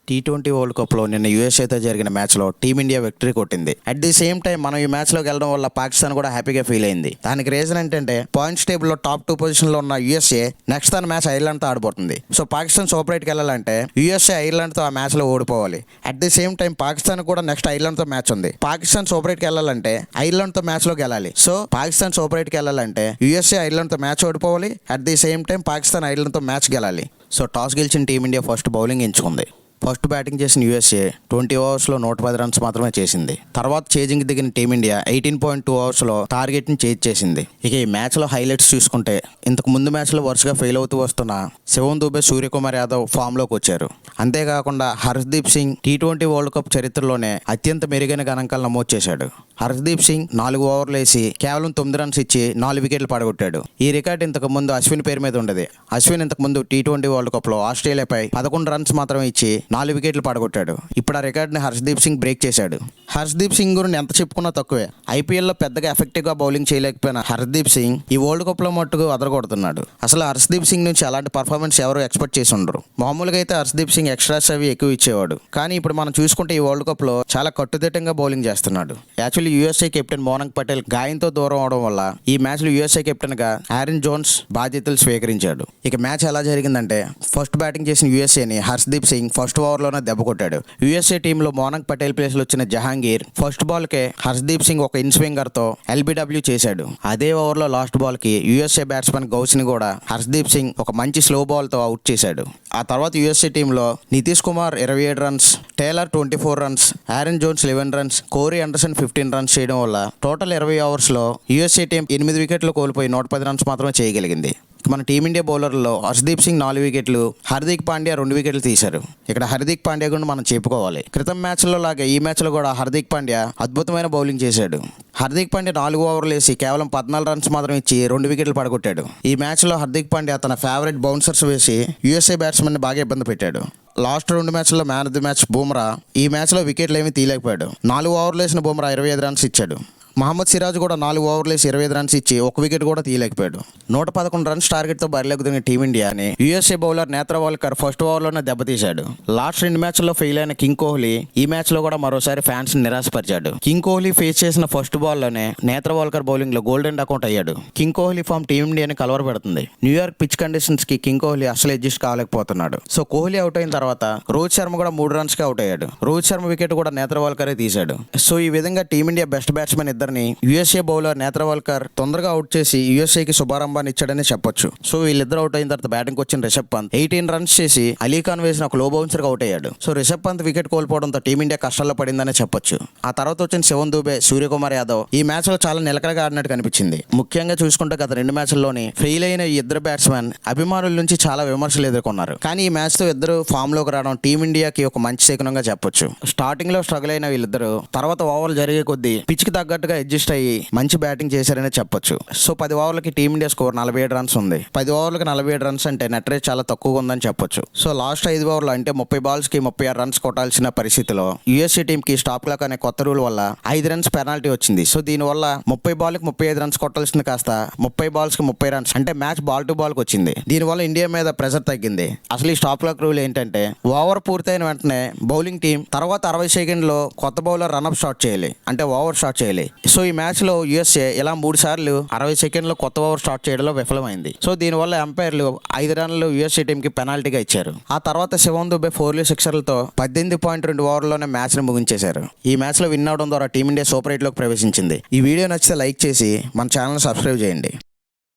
T20 world కప్లో నిన్న యూఎస్ఏతో జరిగిన మ్యాచ్లో టీమిండియా విక్టరీ కొట్టింది. అట్ ది సేమ్ టైం మనం ఈ మ్యాచ్లోకి వెళ్ళడం వల్ల పాకిస్తాన్ కూడా హ్యాపీగా ఫీల్ అయింది. దానికి రీజన్ ఏంటంటే పాయింట్స్ టేబుల్లో టాప్ 2 పొజిషన్లో ఉన్న యూఎస్ఏ నెక్స్ట్ తన మ్యాచ్ ఐర్లాండ్తో ఆడబోతుంది. సో పాకిస్తాన్ సూపర్ ఎయిట్కి వెళ్ళాలంటే యూఎస్ఏ ఐర్లాండ్తో ఆ మ్యాచ్లో ఓడిపోవాలి. At the same time Pakistan కూడా నెక్స్ట్ ఐర్లాండ్తో మ్యాచ్ ఉంది. పాకిస్తాన్ సూపర్ ఎయిట్కి వెళ్ళాలంటే ఐర్లాండ్తో మ్యాచ్లోకి వెళ్ళాలి. సో పాకిస్తాన్ సూపర్ ఎయిట్కి వెళ్ళాలంటే యూఎస్ఏ ఐర్లాండ్తో మ్యాచ్ ఓడిపోవాలి. At the same time Pakistan ఐర్లాండ్తో మ్యాచ్ గెలాలి. సో టాస్ గెలిచిన టీమిండియా ఫస్ట్ బౌలింగ్ ఎంచుకుంది. ఫస్ట్ బ్యాటింగ్ చేసిన యూఎస్ఏ 20 ఓవర్స్లో 110 రన్స్ మాత్రమే చేసింది. తర్వాత చేజింగ్ దిగిన టీమిండియా 18.2 ఓవర్స్లో టార్గెట్ని చేజ్ చేసింది. ఇక ఈ మ్యాచ్లో హైలైట్స్ చూసుకుంటే ఇంతకు ముందు మ్యాచ్లో వరుసగా ఫెయిల్ అవుతూ వస్తున్న శివం దూబే, సూర్యకుమార్ యాదవ్ ఫామ్లోకి వచ్చారు. అంతేకాకుండా Harshdeep Singh T20 world cup చరిత్రలోనే అత్యంత మెరుగైన గణాంకాలు నమోదు చేశాడు. హర్షదీప్ సింగ్ 4 ఓవర్లు వేసి కేవలం 9 రన్స్ ఇచ్చి 4 వికెట్లు పడగొట్టాడు. ఈ రికార్డు ఇంతకు ముందు అశ్విన్ పేరు మీద ఉండేది. అశ్విన్ ఇంతకు ముందు T20 వరల్డ్ కప్లో ఆస్ట్రేలియాపై 11 రన్స్ మాత్రమే ఇచ్చి 4 వికెట్లు పడగొట్టాడు. ఇప్పుడు ఆ రికార్డుని హర్షదీప్ సింగ్ బ్రేక్ చేశాడు. హర్షదీప్ సింగ్ గురించి ఎంత చెప్పుకున్నా తక్కువే. ఐపీఎల్లో పెద్దగా ఎఫెక్టివ్గా బౌలింగ్ చేయలేకపోయిన హర్షదీప్ సింగ్ ఈ వరల్డ్ కప్లో మట్టుకు అదరగొడుతున్నాడు. అసలు హర్షదీప్ సింగ్ నుంచి అలాంటి పర్ఫార్మెన్స్ ఎవరు ఎక్స్పెక్ట్ చేసి ఉండరు. మామూలుగా అయితే హర్షదీప్ సింగ్ ఎక్స్ట్రాస్ అవి ఎక్కువ ఇచ్చేవాడు. కానీ ఇప్పుడు మనం చూసుకుంటే ఈ వరల్డ్ కప్లో చాలా కట్టుదిట్టంగా బౌలింగ్ చేస్తున్నాడు. యాక్చువల్లీ యూఎస్ఏ కెప్టెన్ మోనంగ్ పటేల్ గాయంతో దూరం అవడం వల్ల ఈ మ్యాచ్లో యూఎస్ఏ కెప్టెన్గా ఆరెన్ జోన్స్ బాధ్యతలు స్వీకరించాడు. ఇక మ్యాచ్ ఎలా జరిగిందంటే ఫస్ట్ బ్యాటింగ్ చేసిన యూఎస్ఏని హర్షదీప్ సింగ్ ఫస్ట్ ఓవర్లోనే దెబ్బ కొట్టాడు. యూఎస్ఏ టీంలో మోనంగ్ పటేల్ ప్లేస్లో వచ్చిన జహాంగీర్ ఫస్ట్ బాల్కే హర్షదీప్ సింగ్ ఒక ఇన్ స్వింగర్తో ఎల్బిడబ్ల్యూ చేశాడు. అదే ఓవర్లో లాస్ట్ బాల్కి యూఎస్ఏ బ్యాట్స్మెన్ గౌస్ని కూడా హర్షదీప్ సింగ్ ఒక మంచి స్లో బాల్తో అవుట్ చేశాడు. ఆ తర్వాత యూఎస్ఏ టీంలో Nitish Kumar 27 runs, Taylor 24 runs, Aaron Jones 11 runs, Corey Anderson 15 runs చేయడం వల్ల టోటల్ 20 ఓవర్స్లో యూఎస్ఏ టీం 8 వికెట్లు కోల్పోయి 110 రన్స్ మాత్రమే చేయగలిగింది. మన టీమిండియా బౌలర్లో హర్షదీప్ సింగ్ 4 వికెట్లు, హార్దిక్ పాండ్యా 2 వికెట్లు తీశారు. ఇక్కడ హార్దిక్ పాండ్యా గురించి మనం చెప్పుకోవాలి. క్రితం మ్యాచ్లో లాగా ఈ మ్యాచ్లో కూడా హార్దిక్ పాండ్యా అద్భుతమైన బౌలింగ్ చేశాడు. హార్దిక్ పాండ్యా 4 ఓవర్లు వేసి కేవలం 14 రన్స్ మాత్రం ఇచ్చి 2 వికెట్లు పడగొట్టాడు. ఈ మ్యాచ్లో హార్దిక్ పాండ్యా తన ఫేవరెట్ బౌన్సర్స్ వేసి యూఎస్ఏ బ్యాట్స్మెన్ బాగా ఇబ్బంది పెట్టాడు. లాస్ట్ 2 మ్యాచ్ల్లో man of the match Bumrah ఈ మ్యాచ్లో వికెట్లు ఏమీ తీయలేకపోయాడు. 4 ఓవర్లు వేసిన బుమ్రా 25 రన్స్ ఇచ్చాడు. మహమ్మద్ సిరాజ్ కూడా 4 ఓవర్లు వేసి 25 రన్స్ ఇచ్చి 1 వికెట్ కూడా తీయలేకపోయాడు. 111 రన్స్ టార్గెట్తో బరిలోకి దిగిన టీమిండియాని యూఎస్ఏ బౌలర్ నేత్రవాల్కర్ ఫస్ట్ ఓవర్లోనే దెబ్బతీశాడు. లాస్ట్ 2 మ్యాచ్ల్లో ఫెయిల్ అయిన కింగ్ కోహ్లీ ఈ మ్యాచ్లో కూడా మరోసారి ఫ్యాన్స్ నిరాశపరిచాడు. కింగ్ కోహ్లీ ఫేస్ చేసిన ఫస్ట్ బాల్లోనే నేత్రవాల్కర్ బౌలింగ్లో గోల్డెన్ డకౌట్ అయ్యాడు. కింగ్ కోహ్లీ ఫామ్ టీమిండియాని కలవరపెడుతుంది. న్యూయార్క్ పిచ్ కండిషన్స్కి కింగ్ కోహ్లీ అసలు అడ్జస్ట్ కాలేకపోతున్నాడు. సో కోహ్లీ అవుట్ అయిన తర్వాత రోహిత్ శర్మ కూడా 3 రన్స్కి అవుట్ అయ్యాడు. రోహిత్ శర్మ వికెట్ కూడా నేత్రవాల్కరే తీశాడు. సో ఈ విధంగా టీమిండియా బెస్ట్ బ్యాట్స్మెన్ ఇద్దరిని యూఎస్ఏ బౌలర్ నేత్రవాల్కర్ తొందరగా అవుట్ చేసి యూఎస్ఏకి శుభారంభాన్ని ఇచ్చాడని చెప్పొచ్చు. సో వీళ్ళిద్దరు అవుట్ అయిన తర్వాత బ్యాటింగ్ వచ్చిన రిషబ్ పంత్ 18 రన్స్ చేసి అలీఖాన్ వేసిన ఒక లో బౌన్సర్గా అవుట్ అయ్యాడు. సో రిషబ్ పంత్ వికెట్ కోల్పోవడంతో టీమిండియా కష్టాల్లో పడిందని చెప్పొచ్చు. ఆ తర్వాత వచ్చిన శివం దూబే, సూర్యకుమార్ యాదవ్ ఈ మ్యాచ్లో చాలా నిలకడగా ఆడినట్టు కనిపించింది. ముఖ్యంగా చూసుకుంటే గత 2 మ్యాచ్ల్లోని ఫెయిల్ అయిన ఈ ఇద్దరు బ్యాట్స్మెన్ అభిమానుల నుంచి చాలా విమర్శలు ఎదుర్కొన్నారు. కానీ ఈ మ్యాచ్తో ఇద్దరు ఫామ్లోకి రావడం టీమిండియాకి ఒక మంచి శకునంగా చెప్పొచ్చు. స్టార్టింగ్లో స్ట్రగుల్ అయిన వీళ్ళిద్దరు తర్వాత ఓవర్లు జరిగే కొద్దీ పిచ్కి తగ్గట్టుగా అడ్జస్ట్ అయ్యి మంచి బ్యాటింగ్ చేశారనే చెప్పొచ్చు. సో 10 ఓవర్లకి టీమిండియా స్కోర్ 47 రన్స్ ఉంది. 10 ఓవర్లకి 47 రన్స్ అంటే నెట్ రేట్ చాలా తక్కువగా ఉందని చెప్పొచ్చు. సో లాస్ట్ 5 ఓవర్లు అంటే 30 బాల్స్కి 36 రన్స్ కొట్టాల్సిన పరిస్థితిలో యూఎస్ఏ టీంకి స్టాప్ క్లాక్ అనే కొత్త రూల్ వల్ల 5 రన్స్ పెనాల్టీ వచ్చింది. సో దీనివల్ల 30 బాల్కి 35 రన్స్ కొట్టాల్సింది కాస్త 30 బాల్స్కి 30 రన్స్ అంటే మ్యాచ్ బాల్ టు బాల్కి వచ్చింది. దీనివల్ల ఇండియా మీద ప్రెషర్ తగ్గింది. అసలు ఈ స్టాప్ క్లాక్ రూల్ ఏంటంటే ఓవర్ పూర్తయిన వెంటనే బౌలింగ్ టీం తర్వాత 60 సెకండ్లో కొత్త బౌలర్ రన్అప్ స్టార్ట్ చేయాలి, అంటే ఓవర్ స్టార్ట్ చేయాలి. సో ఈ మ్యాచ్లో యూఎస్ఏ ఇలా 3 సార్లు 60 సెకండ్లో కొత్త ఓవర్ స్టార్ట్ చేయడంలో విఫలమైంది. సో దీనివల్ల ఎంపైర్లు 5 రన్లు యూఎస్ఏ టీంకి పెనాల్టీగా ఇచ్చారు. ఆ తర్వాత శివం దుబే 4 సిక్సర్లతో 18.2 ఓవర్లోనే మ్యాచ్ని ముగించేశారు. ఈ మ్యాచ్లో విన్ అవడం ద్వారా టీమిండియా సూపర్ 8లోకి ప్రవేశించింది. ఈ వీడియో నచ్చితే లైక్ చేసి మన ఛానల్ సబ్స్క్రైబ్ చేయండి.